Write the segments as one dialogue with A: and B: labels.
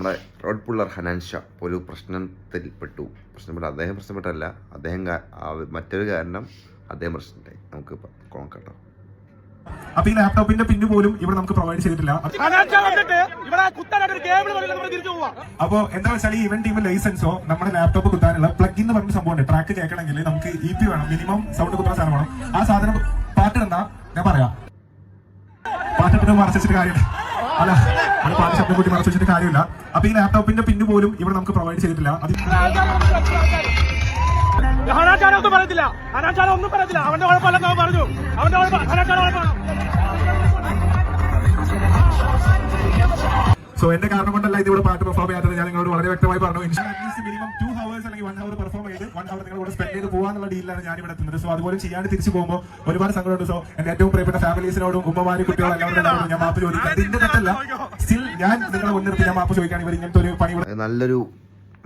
A: നമ്മുടെ road puller ഹനാൻ ഷാ ഒരു പ്രശ്നപ്പെട്ടു. അദ്ദേഹം പ്രശ്നപ്പെട്ടല്ല, മറ്റൊരു കാരണം അദ്ദേഹം പ്രശ്നമുണ്ടായി. നമുക്ക് നോക്കട്ടോ.
B: അപ്പൊ ഈ ലാപ്ടോപ്പിന്റെ പിന്ന് പോലും ഇവിടെ നമുക്ക് പ്രൊവൈഡ് ചെയ്തിട്ടില്ല. അപ്പൊ എന്താ വെച്ചാൽ ഈ ഇവന്റ് ടീം ലൈസൻസോ നമ്മുടെ ലാപ്ടോപ്പ് കുത്താനുള്ള പ്ലഗ് എന്ന് പറഞ്ഞ സംഭവം ഉണ്ട്. ട്രാക്ക് കേൾക്കണമെങ്കിൽ നമുക്ക് EP വേണം, മിനിമം സൗണ്ട് കുത്തുന്ന സാധനം വേണം. ആ സാധനം പാട്ടിടുന്ന ഞാൻ പറയാം, പാട്ടിട്ട് മറച്ചിട്ട് കാര്യമില്ല, അല്ല അത് പാട്ട് ശബ്ദം കൂട്ടി മറച്ചു വെച്ചിട്ട് കാര്യമില്ല. അപ്പൊ ഈ ലാപ്ടോപ്പിന്റെ പിന്ന് പോലും ഇവിടെ നമുക്ക് പ്രൊവൈഡ് ചെയ്തിട്ടില്ല.
C: ഒന്നും പറയത്തില്ല, ഒന്നും പറയത്തില്ല. അവന്റെ കുഴപ്പമല്ല പറഞ്ഞു, അവന്റെ കുഴപ്പം.
B: സോ എന്റെ കാരണം കൊണ്ടല്ല ഇതിവിടെ പാട്ട് പെർഫോം ചെയ്യാത്തത്. ഞാൻ നിങ്ങളോട് വളരെ വ്യക്തമായി പറഞ്ഞു. മിനിമം 2 hours അല്ലെങ്കിൽ 1 hour പെർഫോം ചെയ്ത് 1 hour നിങ്ങളോട് സ്പെൻഡ് ചെയ്ത് പോകാനുള്ള ഡീലാണ് ഞാൻ ഇവിടെ എത്തുന്നത്. സോ അതുപോലെ ചെയ്യാണ്ട് തിരിച്ചു പോകുമ്പോൾ ഒരുപാട് സങ്കടമുണ്ട്. സോ എന്റെ ഏറ്റവും പ്രിയപ്പെട്ട ഫാമിലീസിനോടും ഉമ്മമാരും കുട്ടികളും എല്ലാവരോടും ഞാൻ മാപ്പ് ചോദിക്കാം. ഇതിന്റെ തെറ്റല്ല, സ്റ്റിൽ ഞാൻ നിങ്ങളെ മുൻനിർത്തി ഞാൻ മാപ്പ് ചോദിക്കുകയാണ്. ഇവർ ഇങ്ങനത്തെ ഒരു പണി
A: നല്ലൊരു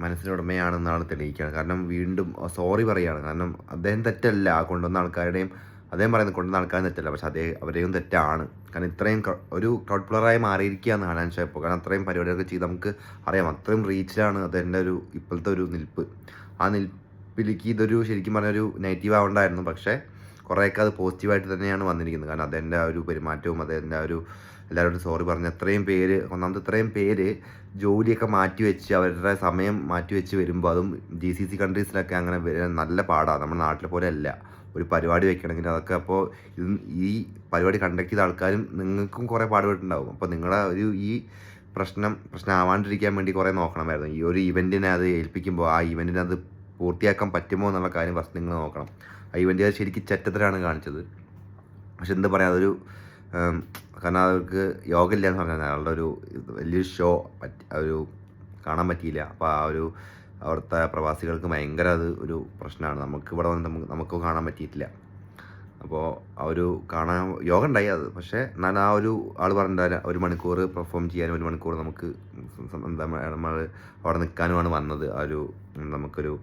A: മനസ്സിനുടമയാണെന്നാണ് തെളിയിക്കുകയാണ്. കാരണം വീണ്ടും സോറി പറയുകയാണ്. കാരണം അദ്ദേഹം തെറ്റല്ല, കൊണ്ടുവന്ന ആൾക്കാരുടെയും അദ്ദേഹം പറയുന്നത് കൊണ്ടുവന്ന ആൾക്കാരും തെറ്റല്ല, പക്ഷെ അവരെയും തെറ്റാണ്. കാരണം ഇത്രയും ഒരു ക്രൗഡ് പ്ലെയറായി മാറിയിരിക്കുകയാണ് ഹനാൻ ഷാ ഇപ്പോൾ. കാരണം അത്രയും പരിപാടികളൊക്കെ ചെയ്ത് നമുക്ക് അറിയാം, അത്രയും റീച്ചിലാണ് അതെൻ്റെ ഒരു ഇപ്പോഴത്തെ ഒരു നിൽപ്പ്. ആ നിൽപ്പിലേക്ക് ഇതൊരു ശരിക്കും പറഞ്ഞൊരു നെഗറ്റീവ് ആവണ്ടായിരുന്നു, പക്ഷേ കുറേയൊക്കെ അത് പോസിറ്റീവായിട്ട് തന്നെയാണ് വന്നിരിക്കുന്നത്. കാരണം അതെൻ്റെ ആ ഒരു പെരുമാറ്റവും അതെൻ്റെ ആ ഒരു എല്ലാവരോടും സോറി പറഞ്ഞ് ഇത്രയും പേര് ജോലിയൊക്കെ മാറ്റിവെച്ച് അവരുടെ സമയം മാറ്റിവെച്ച് വരുമ്പോൾ, അതും GCC കൺട്രീസിലൊക്കെ അങ്ങനെ നല്ല പാടാണ്. നമ്മുടെ നാട്ടിലെ പോലെ അല്ല ഒരു പരിപാടി വെക്കണമെങ്കിൽ. അതൊക്കെ അപ്പോൾ ഈ പരിപാടി കണ്ടക്ട് ചെയ്ത ആൾക്കാരും നിങ്ങൾക്കും കുറേ പാടുപെട്ടുണ്ടാവും. അപ്പോൾ നിങ്ങളുടെ ഈ പ്രശ്നമാവാണ്ടിരിക്കാൻ വേണ്ടി കുറേ നോക്കണമായിരുന്നു. ഈ ഒരു ഇവൻറ്റിനെ അത് ഏൽപ്പിക്കുമ്പോൾ ആ ഇവൻറ്റിനെ അത് പൂർത്തിയാക്കാൻ പറ്റുമോ എന്നുള്ള കാര്യം ഫസ്റ്റ് നിങ്ങൾ നോക്കണം. ആ ഇവൻറ്റ് അത് ശരിക്കും ചെറ്റത്തിലാണ് കാണിച്ചത്. പക്ഷെ എന്താ പറയുക, അതൊരു കാരണം അവർക്ക് യോഗമില്ല എന്ന് പറഞ്ഞാൽ അയാളുടെ ഒരു വലിയൊരു ഷോ ഒരു കാണാൻ പറ്റിയില്ല. അപ്പോൾ ആ ഒരു അവിടുത്തെ പ്രവാസികൾക്ക് ഭയങ്കര അത് ഒരു പ്രശ്നമാണ്. ഇവിടെ വന്ന് നമുക്ക് കാണാൻ പറ്റിയിട്ടില്ല. അപ്പോൾ ആ ഒരു കാണാൻ യോഗ ഉണ്ടായി അത്. പക്ഷേ എന്നാൽ ആ ഒരു ആൾ പറഞ്ഞിട്ടുണ്ടാവില്ല 1 മണിക്കൂർ പെർഫോം ചെയ്യാനും 1 മണിക്കൂർ നമുക്ക് നമ്മൾ അവിടെ നിൽക്കാനുമാണ് വന്നത്. ആ ഒരു നമുക്കൊരു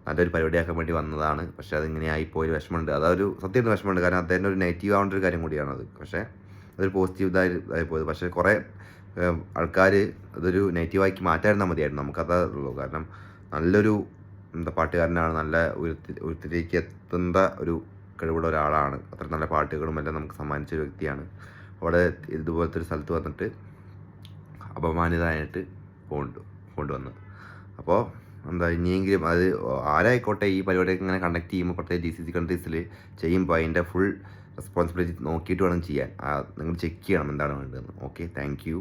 A: നല്ലൊരു പരിപാടിയാക്കാൻ വേണ്ടി വന്നതാണ്. പക്ഷേ അതിങ്ങനെ ആയിപ്പോയി വിഷമമുണ്ട്. അതൊരു സത്യമായിട്ട് വിഷമമുണ്ട്. കാരണം അദ്ദേഹത്തിൻ്റെ ഒരു നെഗറ്റീവ് ആവേണ്ട ഒരു കാര്യം കൂടിയാണത്. പക്ഷേ അതൊരു പോസിറ്റീവ് ഇതായി പോയത്. പക്ഷേ കുറേ ആൾക്കാർ അതൊരു നെഗറ്റീവാക്കി മാറ്റായിരുന്നാൽ മതിയായിരുന്നു. നമുക്കതേ ഉള്ളൂ. കാരണം നല്ലൊരു പാട്ടുകാരനാണ്, നല്ല ഉയരത്തിലേക്ക് എത്തേണ്ട ഒരു കഴിവുള്ള ഒരാളാണ്. അത്ര നല്ല പാട്ടുകളും എല്ലാം നമുക്ക് സമ്മാനിച്ചൊരു വ്യക്തിയാണ്. അവിടെ ഇതുപോലത്തെ ഒരു സ്ഥലത്ത് വന്നിട്ട് അപമാനിതനായിട്ട് കൊണ്ടുവന്നു. അപ്പോൾ ഇനിയെങ്കിലും അത് ആരായിക്കോട്ടെ ഈ പരിപാടിയൊക്കെ ഇങ്ങനെ കണ്ടക്ട് ചെയ്യുമ്പോൾ, പ്രത്യേകിച്ച് GCC കൺട്രീസിൽ ചെയ്യുമ്പോൾ അതിൻ്റെ ഫുൾ റെസ്പോൺസിബിലിറ്റി നോക്കിയിട്ട് വേണം ചെയ്യാൻ. നിങ്ങൾ ചെക്ക് ചെയ്യണം എന്താണ് വേണ്ടതെന്ന്. Okay, thank you.